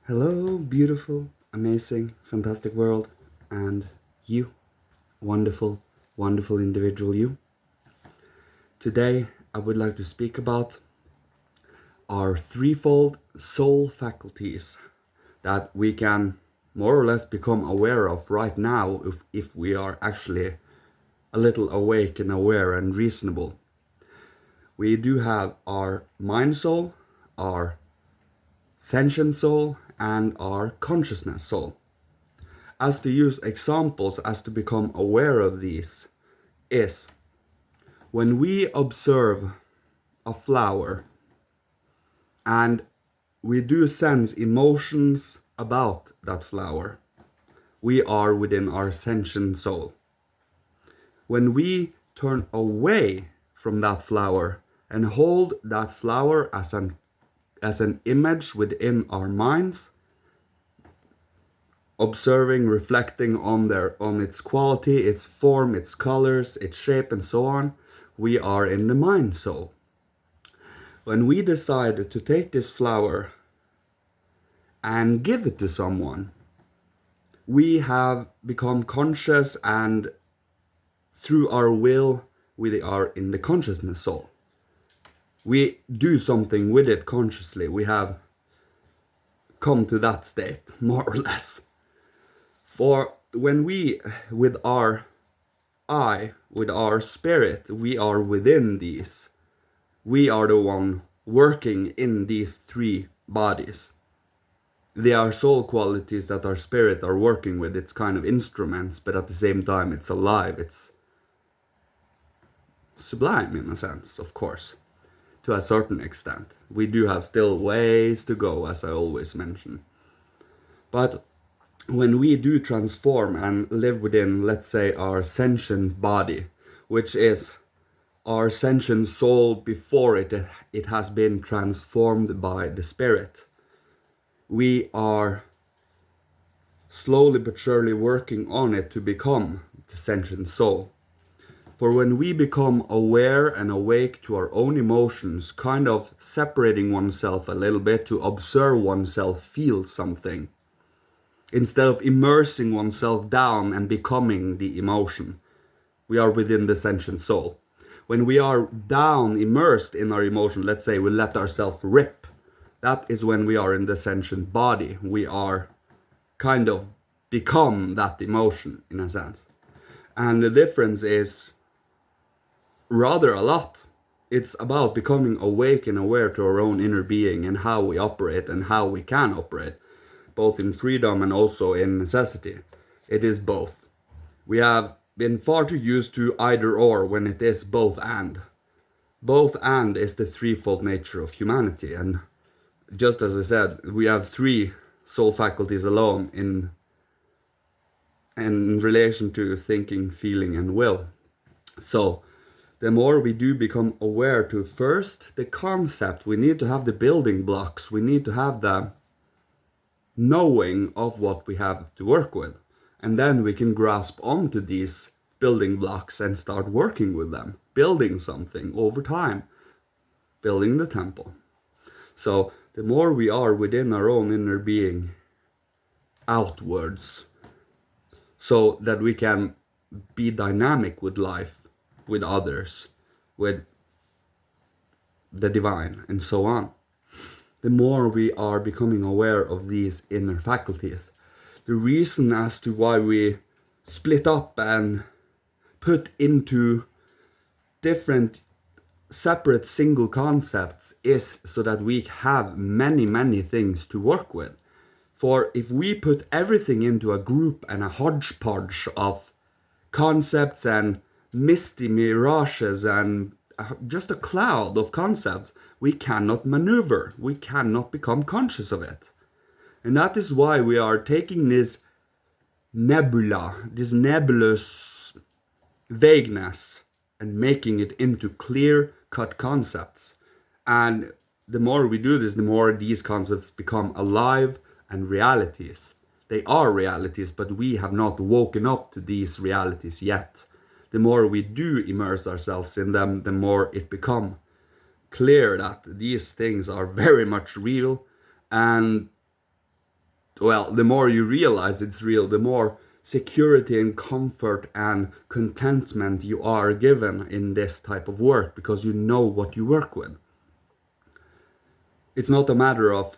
Hello, beautiful, amazing, fantastic world, and you, wonderful, wonderful individual you. Today, I would like to speak about our threefold soul faculties that we can more or less become aware of right now if we are actually a little awake and aware and reasonable. We do have our mind soul, our sentient soul, and our consciousness soul. As to use examples as to become aware of these is when we observe a flower and we do sense emotions about that flower, we are within our sentient soul. When we turn away from that flower and hold that flower as an image within our minds, observing, reflecting on its quality, its form, its colors, its shape, and so on, we are in the mind soul. When we decide to take this flower and give it to someone, we have become conscious, and through our will, we are in the consciousness soul. We do something with it consciously. We have come to that state, more or less. For when we, with our with our spirit, we are within these. We are the one working in these three bodies. They are soul qualities that our spirit are working with. It's kind of instruments, but at the same time it's alive. It's sublime in a sense, of course, to a certain extent. We do have still ways to go, as I always mention. But when we do transform and live within, let's say, our sentient body, which is our sentient soul before it has been transformed by the spirit, we are slowly but surely working on it to become the sentient soul. For when we become aware and awake to our own emotions, kind of separating oneself a little bit to observe oneself feel something, instead of immersing oneself down and becoming the emotion, we are within the sentient soul. When we are down, immersed in our emotion, let's say we let ourselves rip, that is when we are in the sentient body. We are kind of become that emotion in a sense. And the difference is rather a lot. It's about becoming awake and aware to our own inner being and how we operate and how we can operate, both in freedom and also in necessity. It is both. We have been far too used to either or when it is both and. Both and is the threefold nature of humanity. And just as I said, we have three soul faculties alone in relation to thinking, feeling, and will. So the more we do become aware to first the concept, we need to have the building blocks, we need to have the knowing of what we have to work with. And then we can grasp onto these building blocks and start working with them, building something over time, building the temple. So the more we are within our own inner being, outwards, so that we can be dynamic with life, with others, with the divine, and so on, the more we are becoming aware of these inner faculties. The reason as to why we split up and put into different separate single concepts is so that we have many, many things to work with. For if we put everything into a group and a hodgepodge of concepts and misty mirages and just a cloud of concepts, we cannot maneuver. We cannot become conscious of it. And that is why we are taking this nebula, this nebulous vagueness, and making it into clear-cut concepts. And the more we do this, the more these concepts become alive and realities. They are realities, but we have not woken up to these realities yet. The more we do immerse ourselves in them, the more it becomes clear that these things are very much real, and well, the more you realize it's real, the more security and comfort and contentment you are given in this type of work, because you know what you work with. It's not a matter of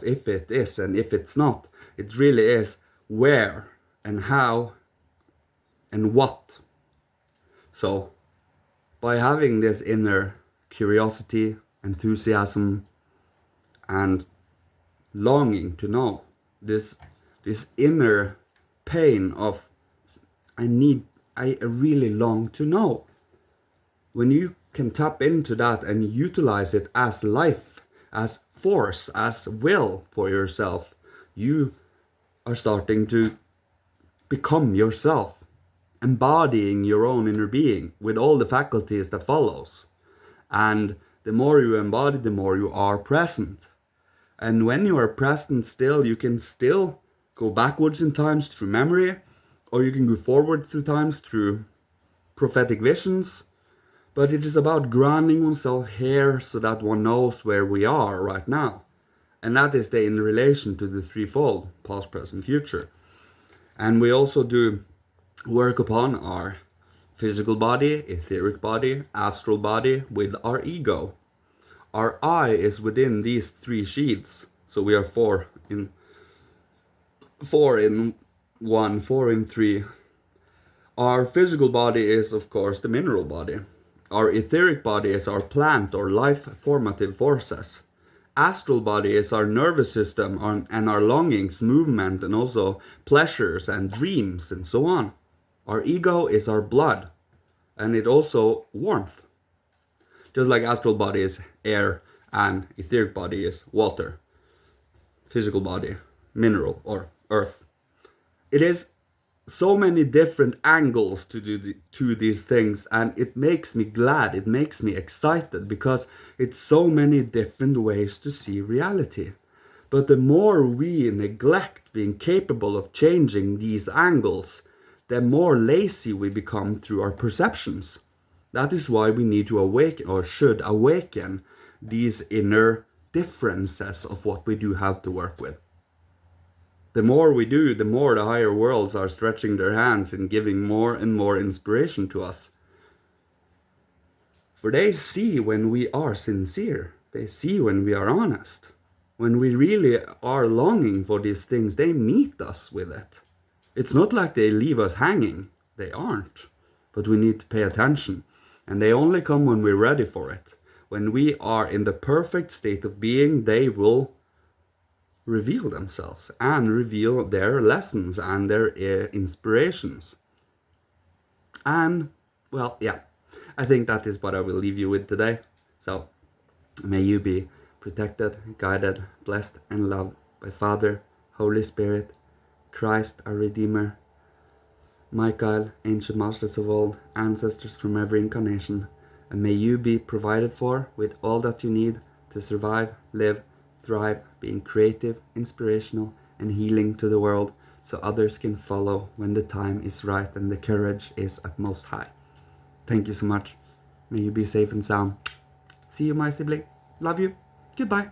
if it is and if it's not. It really is where and how and what. So by having this inner curiosity, enthusiasm, and longing to know, this inner pain of I really long to know. When you can tap into that and utilize it as life, as force, as will for yourself, you are starting to become yourself, embodying your own inner being with all the faculties that follows. And the more you embody, the more you are present. And when you are present still, you can still go backwards in times through memory, or you can go forward through times through prophetic visions. But it is about grounding oneself here so that one knows where we are right now. And that is in relation to the threefold, past, present, future. And we also do work upon our physical body, etheric body, astral body with our ego. Our I is within these three sheaths. So we are four in one, four in three. Our physical body is, of course, the mineral body. Our etheric body is our plant or life formative forces. Astral body is our nervous system and our longings, movement, and also pleasures and dreams and so on. Our ego is our blood, and it also warmth. Just like astral body is air and etheric body is water. Physical body, mineral or earth. It is so many different angles to these things, and it makes me glad, it makes me excited, because it's so many different ways to see reality. But the more we neglect being capable of changing these angles, the more lazy we become through our perceptions. That is why we need to awaken, or should awaken, these inner differences of what we do have to work with. The more we do, the more the higher worlds are stretching their hands and giving more and more inspiration to us. For they see when we are sincere. They see when we are honest. When we really are longing for these things, they meet us with it. It's not like they leave us hanging. They aren't. But we need to pay attention. And they only come when we're ready for it. When we are in the perfect state of being, they will reveal themselves and reveal their lessons and their inspirations. And, well, yeah, I think that is what I will leave you with today. So, may you be protected, guided, blessed, and loved by Father, Holy Spirit, Christ our Redeemer, Michael, ancient masters of old, ancestors from every incarnation, and may you be provided for with all that you need to survive, live, thrive, being creative, inspirational, and healing to the world, so others can follow when the time is right and the courage is at most high. Thank you so much. May you be safe and sound. See you, my sibling. Love you. Goodbye.